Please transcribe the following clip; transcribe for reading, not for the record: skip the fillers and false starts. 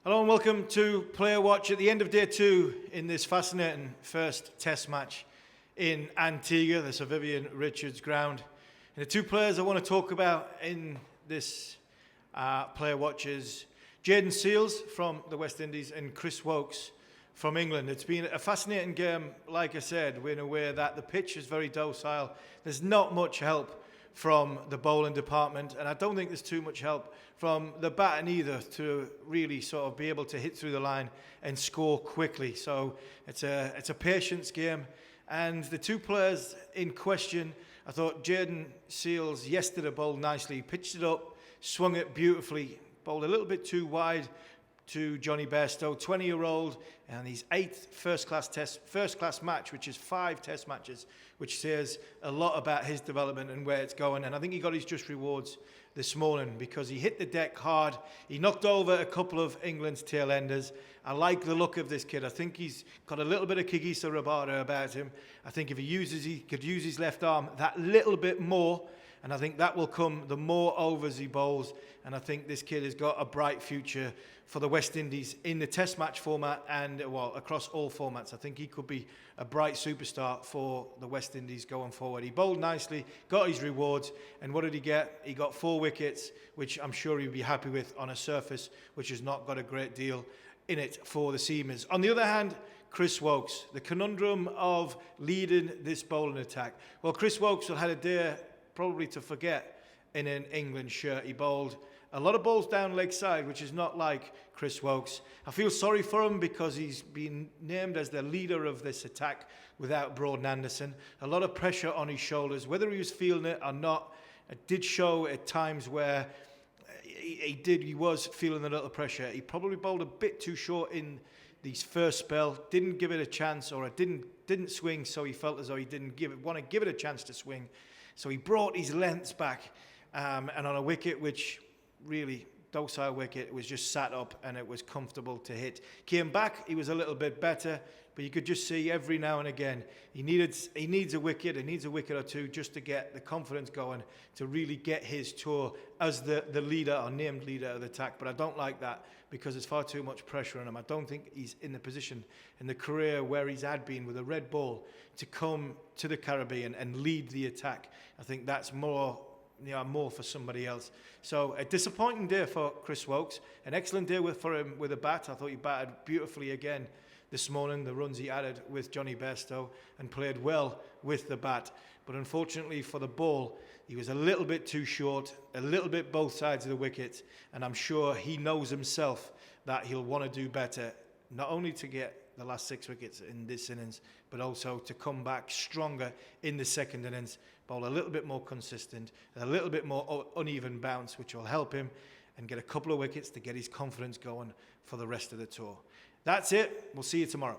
Hello and welcome to Player Watch at the end of day 2 in this fascinating first test match in Antigua, the Sir Vivian Richards ground. And the two players I want to talk about in this Player Watch is Jaden Seales from the West Indies and Chris Wilkes from England. It's been a fascinating game, like I said, in a way that the pitch is very docile. There's not much help from the bowling department, and I don't think there's too much help from the batting either to really sort of be able to hit through the line and score quickly. So it's a patience game, and the two players in question, I thought Jaden Seales yesterday bowled nicely, pitched it up, swung it beautifully, bowled a little bit too wide to Johnny Bairstow, 20-year-old, and his 8th first-class match, which is 5 test matches, which says a lot about his development and where it's going. And I think he got his just rewards this morning because he hit the deck hard. He knocked over a couple of England's tail enders. I like the look of this kid. I think he's got a little bit of Kigisa Rabada about him. I think if he could use his left arm that little bit more, and I think that will come the more overs he bowls. And I think this kid has got a bright future for the West Indies in the test match format and, well, across all formats. I think he could be a bright superstar for the West Indies going forward. He bowled nicely, got his rewards, and what did he get? He got 4 wickets, which I'm sure he'll be happy with on a surface which has not got a great deal in it for the seamers. On the other hand, Chris Wilkes, the conundrum of leading this bowling attack. Well, Chris Wilkes will have a day probably to forget in an England shirt. He bowled a lot of balls down leg side, which is not like Chris Wilkes. I feel sorry for him because he's been named as the leader of this attack without Broad Anderson. A lot of pressure on his shoulders. Whether he was feeling it or not, it did show at times where he was feeling a little pressure. He probably bowled a bit too short in his first spell, didn't give it a chance, or it didn't swing, so he felt as though he didn't want to give it a chance to swing. So he brought his lengths back, and on a wicket which really docile wicket, it was just sat up and it was comfortable to hit. Came back, he was a little bit better, but you could just see every now and again he needs a wicket, or two just to get the confidence going to really get his tour as the leader or named leader of the attack. But I don't like that because there's far too much pressure on him. I don't think he's in the position in the career where he's had been with a red ball to come to the Caribbean and lead the attack. I think that's more for somebody else. So a disappointing day for Chris Wilkes. An excellent day for him with a bat. I thought he batted beautifully again this morning, the runs he added with Johnny Bairstow, and played well with the bat. But unfortunately for the ball, he was a little bit too short, a little bit both sides of the wicket, and I'm sure he knows himself that he'll want to do better, not only to get the last 6 wickets in this innings, but also to come back stronger in the second innings, bowl a little bit more consistent, a little bit more uneven bounce, which will help him, and get a couple of wickets to get his confidence going for the rest of the tour. That's it. We'll see you tomorrow.